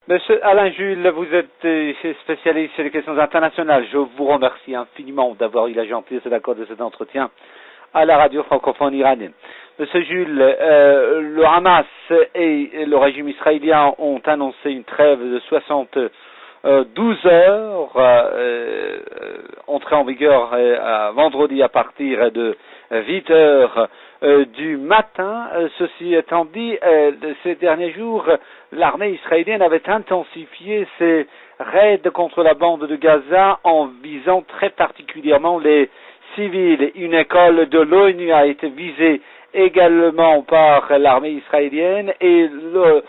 Monsieur Alain Jules, vous êtes spécialiste sur les questions internationales. Je vous remercie infiniment d'avoir eu la gentillesse d'accorder cet entretien à la radio francophone iranienne. Monsieur Jules, le Hamas et le régime israélien ont annoncé une trêve de 72 heures, entrée en vigueur vendredi à partir de 8 heures du matin. Ceci étant dit, ces derniers jours, l'armée israélienne avait intensifié ses raids contre la bande de Gaza en visant très particulièrement les civils. Une école de l'ONU a été visée également par l'armée israélienne et le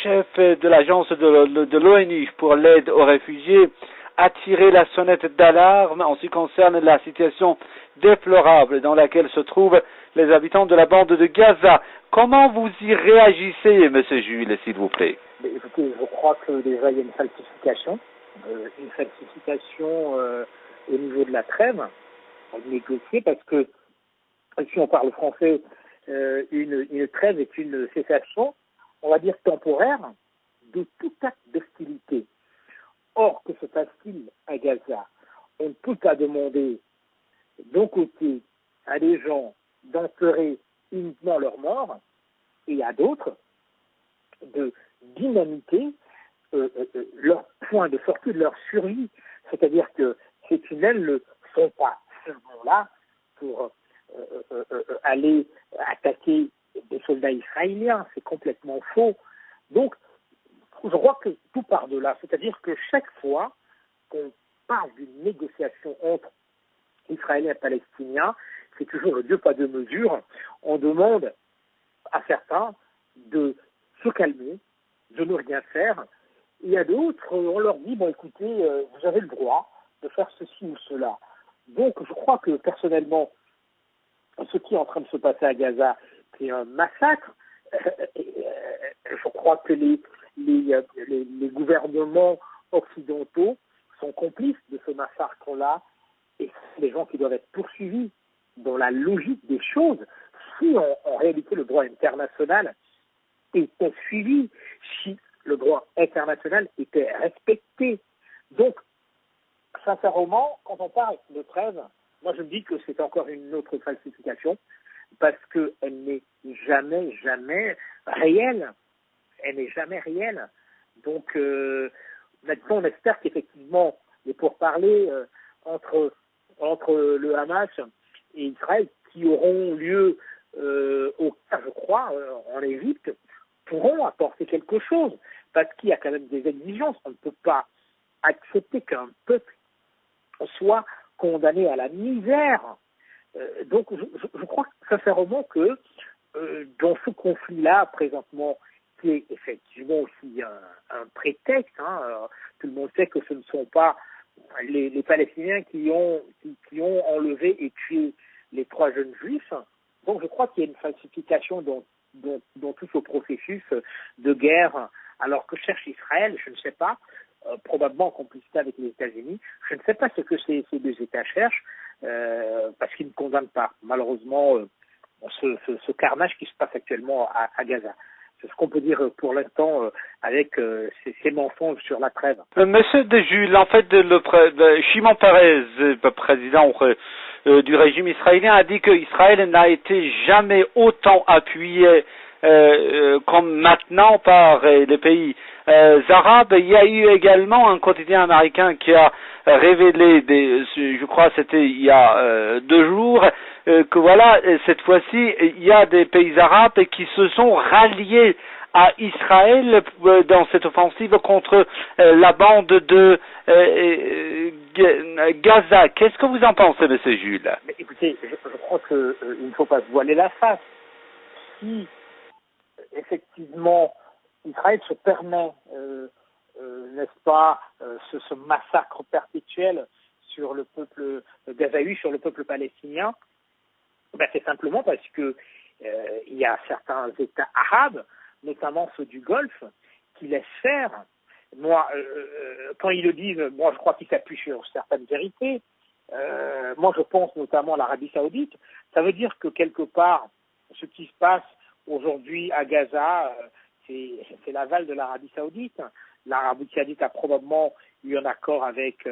chef de l'agence de l'ONU pour l'aide aux réfugiés a tiré la sonnette d'alarme en ce qui concerne la situation déplorable dans laquelle se trouvent les habitants de la bande de Gaza. Comment vous y réagissez, monsieur Jules, s'il vous plaît? Écoutez, je crois que déjà il y a une falsification au niveau de la trêve, négociée, parce que si on parle français, une trêve est une cessation, on va dire temporaire, de tout acte d'hostilité. Or, que se passe-t-il à Gaza? On ne peut pas demander d'un côté à des gens d'enterrer uniquement leurs morts et à d'autres de dynamiter leur point de sortie de leur survie. C'est-à-dire que ces tunnels ne sont pas seulement là pour aller attaquer des soldats israéliens. C'est complètement faux. Donc, je crois que tout part de là. C'est-à-dire que chaque fois qu'on parle d'une négociation entre Israéliens et Palestiniens, c'est toujours le deux pas deux mesures. On demande à certains de se calmer, de ne rien faire. Et à d'autres, on leur dit, bon écoutez, vous avez le droit de faire ceci ou cela. Donc je crois que personnellement, ce qui est en train de se passer à Gaza, c'est un massacre. Je crois que les gouvernements occidentaux sont complices de ce massacre-là et c'est des gens qui doivent être poursuivis dans la logique des choses. Si en réalité le droit international était suivi, si le droit international était respecté. Donc, sincèrement, quand on parle de trêve, moi je me dis que c'est encore une autre falsification parce qu'elle n'est jamais réelle. Elle n'est jamais réelle. Donc, maintenant, on espère qu'effectivement, les pourparlers entre le Hamas et Israël, qui auront lieu au Caire, je crois, en Égypte, pourront apporter quelque chose. Parce qu'il y a quand même des exigences. On ne peut pas accepter qu'un peuple soit condamné à la misère. Donc, je crois sincèrement que dans ce conflit-là, présentement, qui est effectivement aussi un prétexte, tout le monde sait que ce ne sont pas les Palestiniens qui ont enlevé et tué les 3 jeunes juifs. Donc, je crois qu'il y a une falsification dans tout ce processus de guerre, alors que cherche Israël, je ne sais pas, probablement en complicité avec les États-Unis. Je ne sais pas ce que ces deux États cherchent, parce qu'ils ne condamnent pas, malheureusement, ce carnage qui se passe actuellement à Gaza. C'est ce qu'on peut dire pour l'instant avec ces mensonges sur la trêve. Monsieur de Jules, en fait, Shimon Peres, le président du régime israélien, a dit qu'Israël n'a été jamais autant appuyé comme maintenant par les pays arabes. Il y a eu également un quotidien américain qui a révélé, je crois que c'était il y a 2 jours, que voilà, cette fois-ci, il y a des pays arabes qui se sont ralliés à Israël dans cette offensive contre la bande de Gaza. Qu'est-ce que vous en pensez, monsieur Jules? Mais écoutez, je crois qu'il ne faut pas se voiler la face. Si effectivement Israël se permet, n'est-ce pas, ce massacre perpétuel sur le peuple gazaoui, sur le peuple palestinien, ben c'est simplement parce que il y a certains États arabes, notamment ceux du Golfe, qui laissent faire. Moi, quand ils le disent, moi je crois qu'ils s'appuient sur certaines vérités. Moi je pense notamment à l'Arabie Saoudite. Ça veut dire que quelque part, ce qui se passe aujourd'hui à Gaza, c'est l'aval de l'Arabie Saoudite. l'Arabie Saoudite a probablement eu un accord avec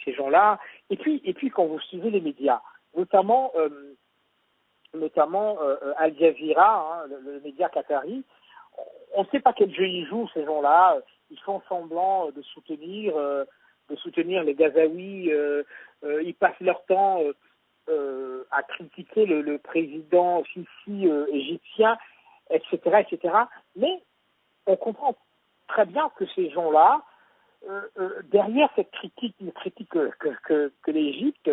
ces gens-là. Et puis quand vous suivez les médias, notamment Al Jazeera, hein, le média qatari, on ne sait pas quel jeu ils jouent, ces gens-là. Ils font semblant de soutenir les Gazaouis. Ils passent leur temps à critiquer le président Sisi égyptien, etc., etc. Mais on comprend très bien que ces gens-là, derrière cette critique, une critique que l'Égypte,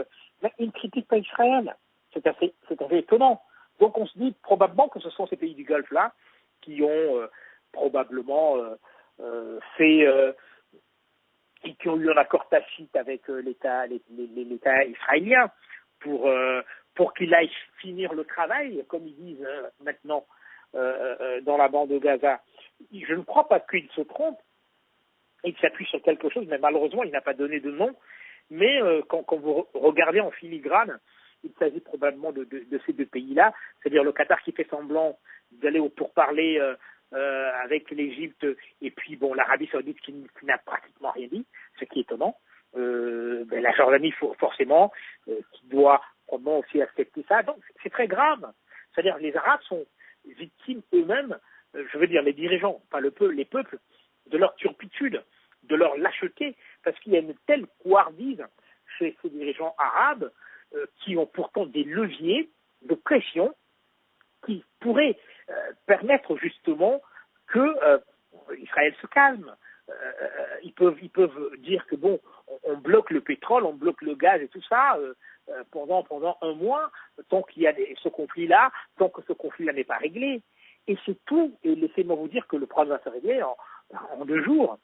ils ne critiquent pas Israël. C'est assez étonnant. Donc on se dit probablement que ce sont ces pays du Golfe-là qui ont probablement qui ont eu un accord tacite avec l'État israélien pour qu'il aille finir le travail, comme ils disent maintenant dans la bande de Gaza. Je ne crois pas qu'il se trompe. Il s'appuie sur quelque chose, mais malheureusement, il n'a pas donné de nom. Mais quand vous regardez en filigrane, il s'agit probablement de ces deux pays-là, c'est-à-dire le Qatar qui fait semblant d'aller au pourparler avec l'Égypte, et puis bon, l'Arabie Saoudite qui n'a pratiquement rien dit, ce qui est étonnant. La Jordanie forcément, qui doit probablement aussi accepter ça. Donc c'est très grave. C'est-à-dire les Arabes sont victimes eux-mêmes, je veux dire les dirigeants, pas les peuples, de leur turpitude, de leur lâcheté, parce qu'il y a une telle couardise chez ces dirigeants arabes qui ont pourtant des leviers de pression qui pourraient permettre justement que Israël se calme. Ils peuvent dire que bon, on bloque le pétrole, on bloque le gaz et tout ça pendant un mois, tant qu'il y a ce conflit-là, tant que ce conflit-là n'est pas réglé. Et c'est tout. Et laissez-moi vous dire que le problème va se régler en 2 jours.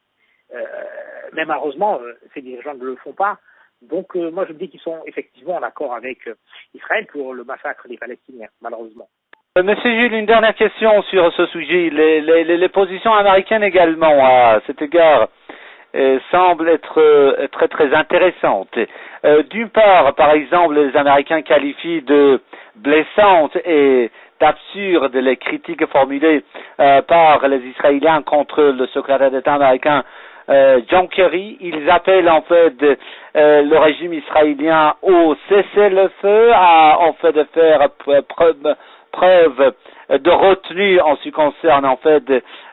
Mais malheureusement, ces dirigeants ne le font pas. Donc moi je me dis qu'ils sont effectivement en accord avec Israël pour le massacre des Palestiniens, malheureusement. Monsieur Jules, une dernière question sur ce sujet. Les positions américaines également à cet égard semblent être très très intéressantes. D'une part, par exemple, les Américains qualifient de blessantes et d'absurdes les critiques formulées par les Israéliens contre le secrétaire d'État américain John Kerry. Ils appellent en fait le régime israélien au cessez-le-feu, à en fait de faire preuve de retenue en ce qui concerne en fait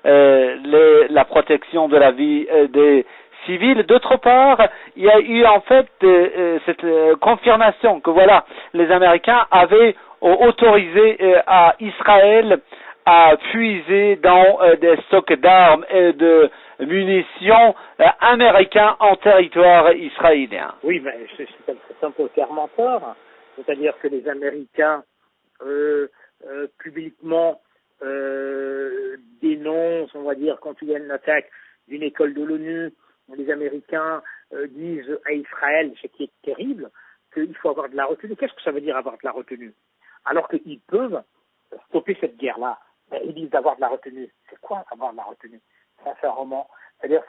la protection de la vie des civils. D'autre part, il y a eu en fait cette confirmation que voilà, les Américains avaient autorisé à Israël à puiser dans des stocks d'armes et de munitions américains en territoire israélien. Oui, mais c'est un peu clairement tort. C'est-à-dire que les Américains publiquement dénoncent, on va dire, quand il y a une attaque d'une école de l'ONU, les Américains disent à Israël, ce qui est terrible, qu'il faut avoir de la retenue. Qu'est-ce que ça veut dire avoir de la retenue? Alors qu'ils peuvent stopper cette guerre-là. Ils disent d'avoir de la retenue. C'est quoi avoir de la retenue? Sincèrement. C'est-à-dire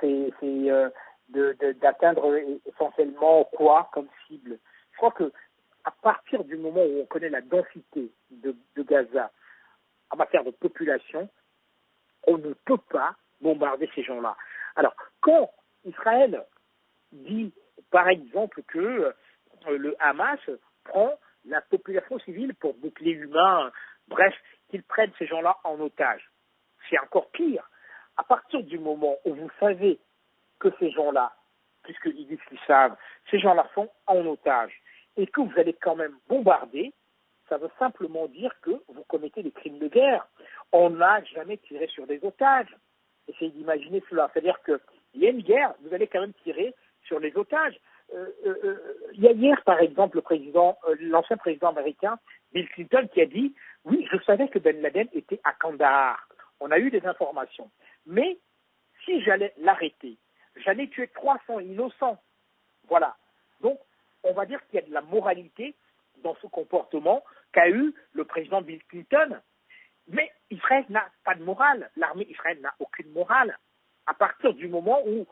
d'atteindre essentiellement quoi comme cible? Je crois que à partir du moment où on connaît la densité de Gaza en matière de population, on ne peut pas bombarder ces gens-là. Alors, quand Israël dit, par exemple, que le Hamas prend la population civile pour bouclier humain, bref, qu'ils prennent ces gens-là en otage, c'est encore pire. À partir du moment où vous savez que ces gens-là, puisqu'ils disent qu'ils savent, ces gens-là sont en otage, et que vous allez quand même bombarder, ça veut simplement dire que vous commettez des crimes de guerre. On n'a jamais tiré sur des otages. Essayez d'imaginer cela. C'est-à-dire qu'il y a une guerre, vous allez quand même tirer sur les otages. Il y a hier, par exemple, l'ancien président américain, Bill Clinton, qui a dit « Oui, je savais que Ben Laden était à Kandahar. On a eu des informations. Mais si j'allais l'arrêter, j'allais tuer 300 innocents. » Voilà. Donc, on va dire qu'il y a de la moralité dans ce comportement qu'a eu le président Bill Clinton. Mais Israël n'a pas de morale. L'armée israélienne n'a aucune morale. À partir du moment où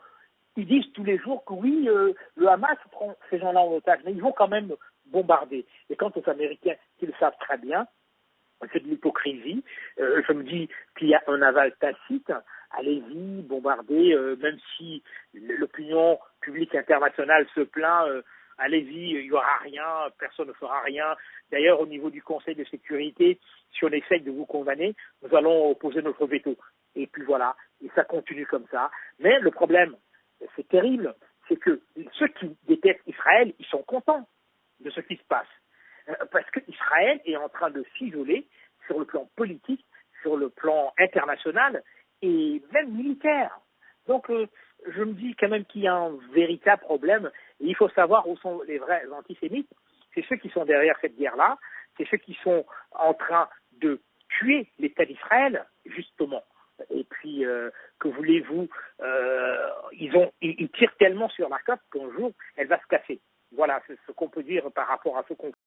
ils disent tous les jours que oui, le Hamas prend ces gens-là en otage, mais ils vont quand même bombarder. Et quant aux Américains, qui le savent très bien, c'est de l'hypocrisie. Je me dis qu'il y a un aval tacite. Allez-y, bombardez, même si l'opinion publique internationale se plaint, allez-y, il n'y aura rien, personne ne fera rien. D'ailleurs, au niveau du Conseil de sécurité, si on essaye de vous condamner, nous allons poser notre veto. Et puis voilà, et ça continue comme ça. Mais le problème, c'est terrible, c'est que ceux qui détestent Israël, ils sont contents de ce qui se passe. Parce qu'Israël est en train de s'isoler sur le plan politique, sur le plan international et même militaire. Donc, je me dis quand même qu'il y a un véritable problème. Et il faut savoir où sont les vrais antisémites. C'est ceux qui sont derrière cette guerre-là. C'est ceux qui sont en train de tuer l'État d'Israël, justement. Et puis, que voulez-vous, ils tirent tellement sur la coque qu'un jour, elle va se casser. Voilà, c'est ce qu'on peut dire par rapport à ce conflit.